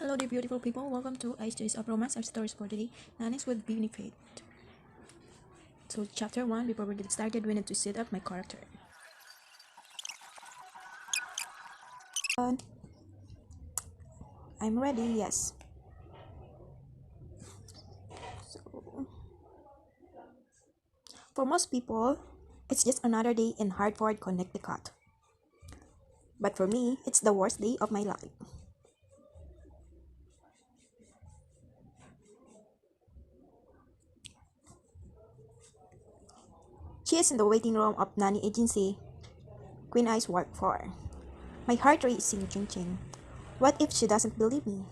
Hello there beautiful people, welcome to Ice Days of Romance, our stories for today. Nanny's with benefit. So chapter 1, before we get started, we need to set up my character. I'm ready, yes. So, for most people, it's just another day in Hartford, Connecticut. But for me, it's the worst day of my life. She is in the waiting room of Nanny agency Queen Eyes work for. My heart racing, ching ching. What if she doesn't believe me?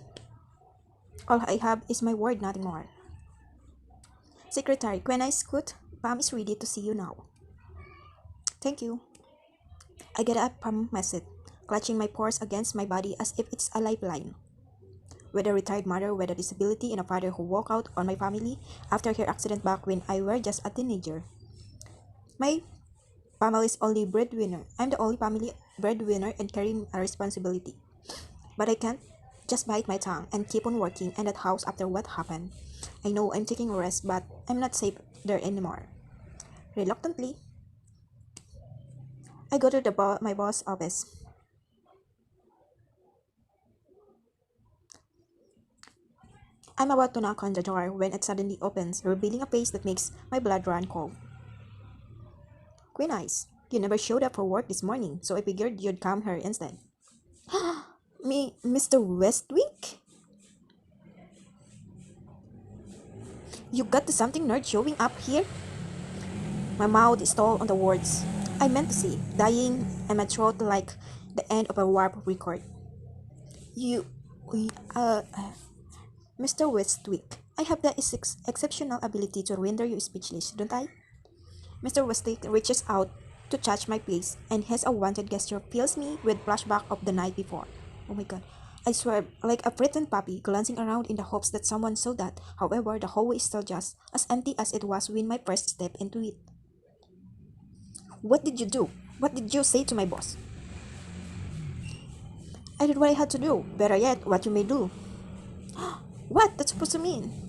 All I have is my word, nothing more. Secretary, Queen Eyes Scoot, Pam is ready to see you now. Thank you. I get up from my seat, clutching my purse against my body as if it's a lifeline. With a retired mother with a disability and a father who walked out on my family after her accident back when I were just a teenager. My family's only breadwinner. I'm the only family breadwinner and carrying a responsibility. But I can't just bite my tongue and keep on working in that house after what happened. I know I'm taking a rest, but I'm not safe there anymore. Reluctantly, I go to my boss' office. I'm about to knock on the door when it suddenly opens, revealing a face that makes my blood run cold. Queen Eyes, you never showed up for work this morning, so I figured you'd come here instead. Mr. Westwick? You got to something nerd showing up here? My mouth stalled on the words I meant to say, dying in my throat like the end of a warp record. You, we, Mr. Westwick, I have the exceptional ability to render you speechless, don't I? Mr. Westwick reaches out to touch my face, and his unwanted gesture fills me with flashback of the night before. Oh my god. I swear, like a frightened puppy, glancing around in the hopes that someone saw that. However, the hallway is still just as empty as it was when my first step into it. What did you do? What did you say to my boss? I did what I had to do. Better yet, what you may do. What? That's supposed to mean?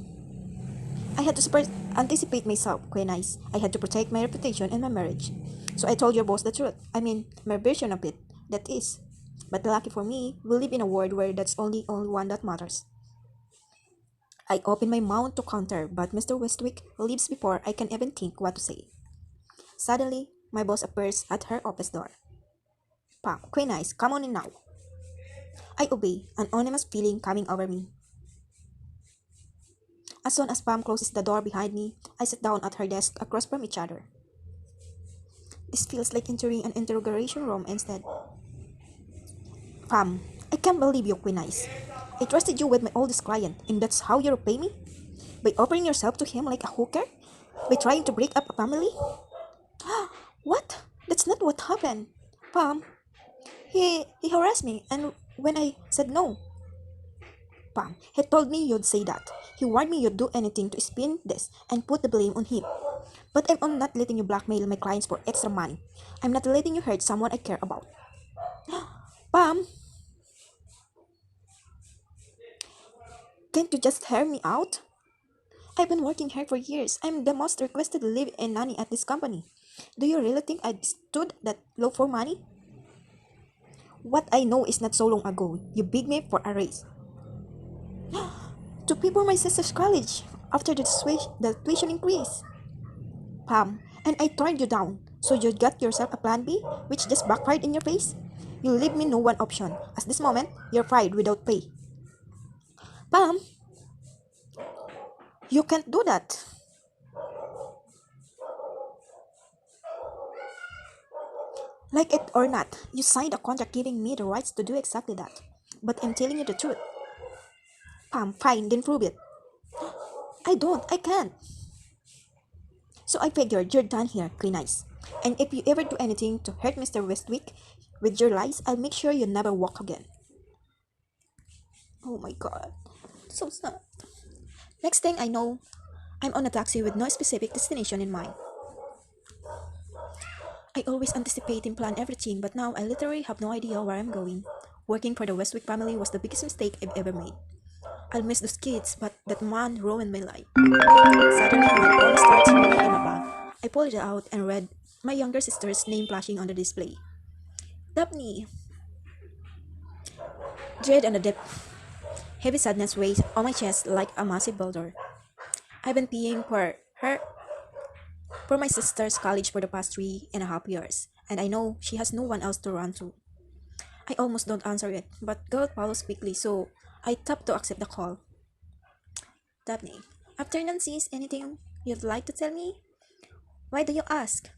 I had to anticipate myself, Queen Eyes. I had to protect my reputation and my marriage. So I told your boss the truth. I mean, my version of it. That is. But lucky for me, we live in a world where that's only one that matters. I open my mouth to counter, but Mr. Westwick leaves before I can even think what to say. Suddenly, my boss appears at her office door. Pam, Queen Eyes, come on in now. I obey, an ominous feeling coming over me. As soon as Pam closes the door behind me, I sit down at her desk across from each other. This feels like entering an interrogation room instead. Pam, I can't believe you, Queen Eyes. I trusted you with my oldest client, and that's how you repay me? By offering yourself to him like a hooker? By trying to break up a family? What? That's not what happened. Pam, he harassed me, and when I said no, Pam, he told me you'd say that. He warned me you'd do anything to spin this and put the blame on him. But I'm not letting you blackmail my clients for extra money. I'm not letting you hurt someone I care about. Pam, can't you just hear me out? I've been working here for years. I'm the most requested live-in nanny at this company. Do you really think I stood that low for money? What I know is not so long ago. You begged me for a raise. To pay for my sister's college after the tuition increase. Pam, and I turned you down. So you got yourself a plan B, which just backfired in your face? You leave me no one option. At this moment, you're fired without pay. Pam, you can't do that. Like it or not, you signed a contract giving me the rights to do exactly that. But I'm telling you the truth. Pam, fine, then prove it. I can't. So I figured you're done here, Queen Eyes. And if you ever do anything to hurt Mr. Westwick with your lies, I'll make sure you never walk again. Oh my god. So sad. Next thing I know, I'm on a taxi with no specific destination in mind. I always anticipate and plan everything, but now I literally have no idea where I'm going. Working for the Westwick family was the biggest mistake I've ever made. I'll miss those kids, but that man ruined my life. Suddenly, my phone starts ringing in my bag. I pulled it out and read my younger sister's name flashing on the display. Daphne, dread and a heavy sadness weighs on my chest like a massive boulder. I've been paying for my sister's college for the past 3.5 years, and I know she has no one else to run to. I almost don't answer it, but God follows quickly, so I tap to accept the call. Daphne, after Nancy's, anything you'd like to tell me? Why do you ask?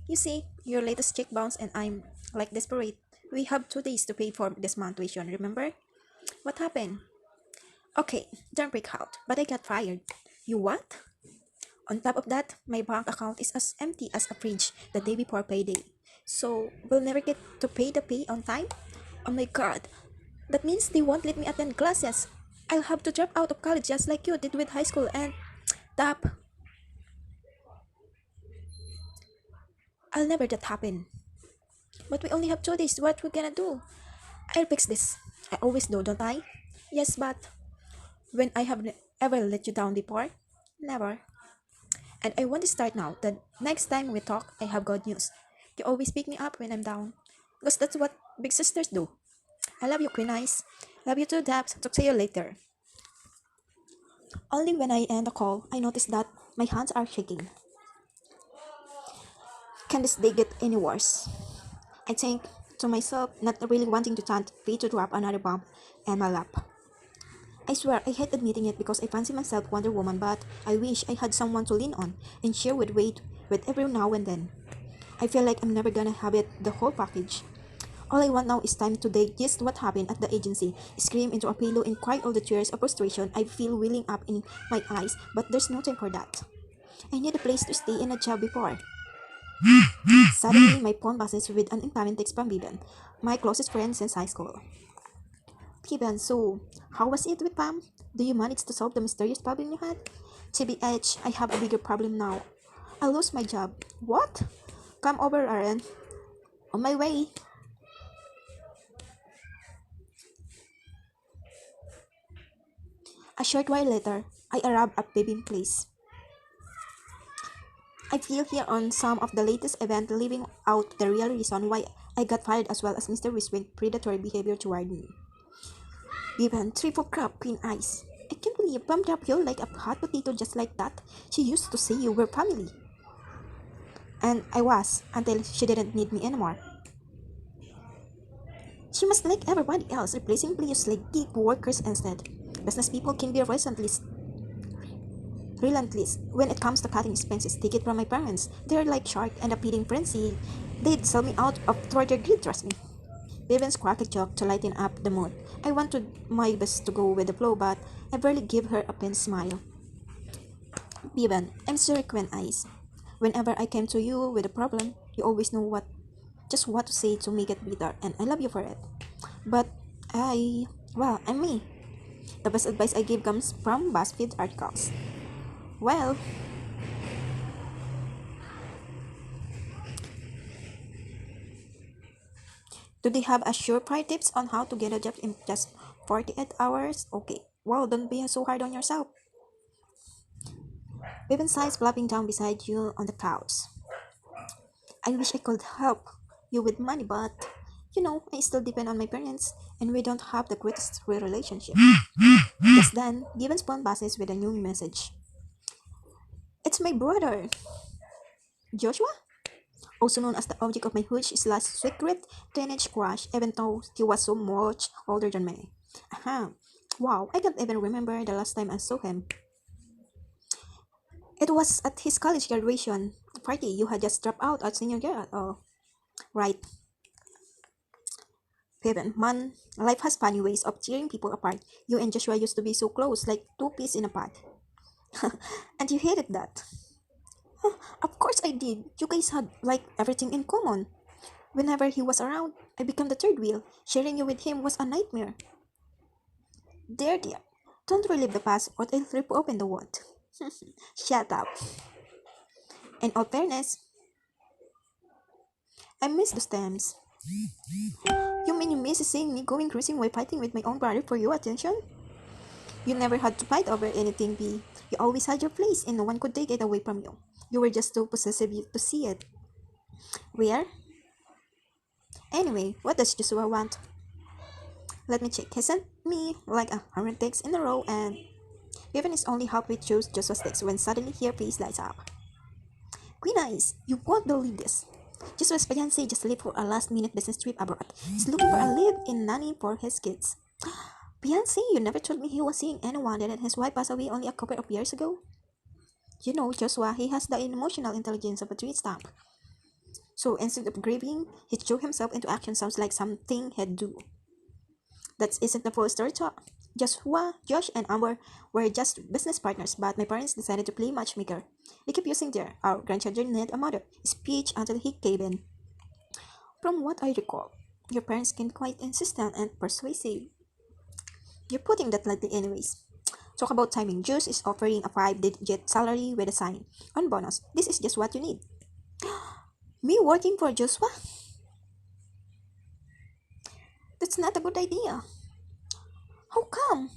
You see, your latest check bounced and I'm like desperate. We have 2 days to pay for this month tuition, remember? What happened? Okay, don't break out, but I got fired. You what? On top of that, my bank account is as empty as a fridge the day before payday. So, we'll never get to pay the pay on time? Oh my god, that means they won't let me attend classes. I'll have to drop out of college just like you did with high school and tap. I'll never that happen. But we only have 2 days. What we gonna do? I'll fix this. I always do, don't I? Yes, but when I have ever let you down before? Never. And I want to start now. The next time we talk, I have good news. You always pick me up when I'm down. Because that's what big sisters do. I love you, Queen Eyes. Love you too, Dabs. Talk to you later. Only when I end the call, I notice that my hands are shaking. Can this day get any worse? I think to myself, not really wanting to tempt fate to drop another bomb in my lap. I swear I hate admitting it because I fancy myself Wonder Woman, but I wish I had someone to lean on and share with weight with every now and then. I feel like I'm never gonna have it the whole package. All I want now is time to digest what happened at the agency, scream into a pillow and cry all the tears of frustration I feel welling up in my eyes, but there's no time for that. I need a place to stay and a job before. Suddenly, my phone buzzes with an incoming text from Vivian, my closest friend since high school. Vivian, so, how was it with Pam? Do you manage to solve the mysterious problem you had? TBH, I have a bigger problem now. I lost my job. What? Come over, Aaron. On my way. A short while later, I arrived at Baby's place. I feel here on some of the latest event leaving out the real reason why I got fired as well as Mr. Wiswink's predatory behavior toward me. Given triple crap pin eyes. I can't believe Pam dropped you like a hot potato just like that. She used to say you were family. And I was, until she didn't need me anymore. She must like everybody else, replacing players like gig workers instead. Business people can be relentless when it comes to cutting expenses. Take it from my parents. They're like shark and a feeding frenzy. They'd sell me out of toward their greed, trust me. Vivian's cracked a joke to lighten up the mood. I wanted my best to go with the flow, but I barely gave her a pin smile. Vivian, I'm sorry, Queen Eyes. Whenever I came to you with a problem, you always know what to say to make it better, and I love you for it. But I'm me. The best advice I give comes from BuzzFeed articles. Well, do they have a surefire tips on how to get a job in just 48 hours? Okay, well, don't be so hard on yourself. Vivian sighs flopping down beside you on the couch. I wish I could help you with money, but I still depend on my parents, and we don't have the greatest relationship. Just then, Given's phone buzzes with a new message. It's my brother, Joshua, also known as the object of my huge slash secret teenage crush, even though he was so much older than me. Aha. Wow, I can't even remember the last time I saw him. It was at his college graduation party. You had just dropped out at senior year. Oh, right. Piven, man, life has funny ways of tearing people apart. You and Joshua used to be so close, like two peas in a pod. And you hated that. Of course I did. You guys had like everything in common. Whenever he was around, I became the third wheel. Sharing you with him was a nightmare. Dear. Don't relive the past or I'll rip open the wound. Shut up. In all fairness, I miss those times. You mean you miss seeing me going cruising while fighting with my own brother for your attention? You never had to fight over anything, B. You always had your place and no one could take it away from you. You were just too possessive to see it. Where? Anyway, what does Joshua want? Let me check. He sent me like 100 texts in a row and even is only halfway through Joshua's text when suddenly her face lights up. Queen Eyes, you won't believe this. Joshua's fiancé just left for a last-minute business trip abroad. He's looking for a live-in nanny for his kids. Fiancé, you never told me he was seeing anyone and his wife passed away only a couple of years ago. You know, Joshua, he has the emotional intelligence of a tree stump. So instead of grieving, he threw himself into action. Sounds like something he'd do. That isn't the full story, talk. Joshua, Josh, and Amber were just business partners, but my parents decided to play matchmaker. They kept using their "our grandchildren need a mother" speech until he gave in. From what I recall, your parents can be quite insistent and persuasive. You're putting that lightly anyways. Talk about timing. Juice is offering a 5-digit salary with a sign. On bonus, this is just what you need. Me working for Joshua? That's not a good idea. How come?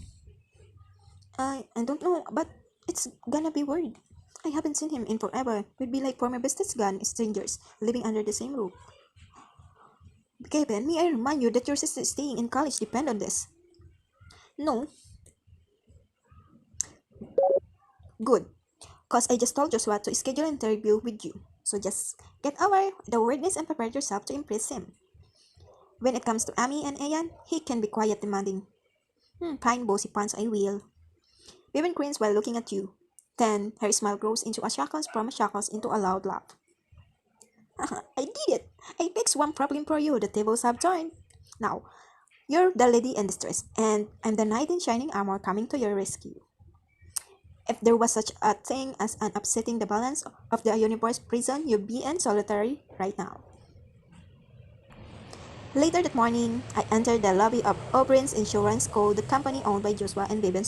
I don't know, but it's gonna be weird. I haven't seen him in forever. We'd be like former business gun strangers living under the same roof. Kevin, may I remind you that your sister staying in college depend on this? No. Good. Cause I just told Joshua to schedule an interview with you. So just get over the weirdness and prepare yourself to impress him. When it comes to Amy and Ayan, he can be quiet demanding. Fine, bossy pants, I will. Vivian grins while looking at you. Then her smile grows into a shackles from a shackles into a loud laugh. I did it! I fixed one problem for you. The tables have turned. Now, you're the lady in distress, and I'm the knight in shining armor coming to your rescue. If there was such a thing as an upsetting the balance of the universe prison, you'd be in solitary right now. Later that morning, I entered the lobby of O'Brien's Insurance Co., the company owned by Joshua and Vivian's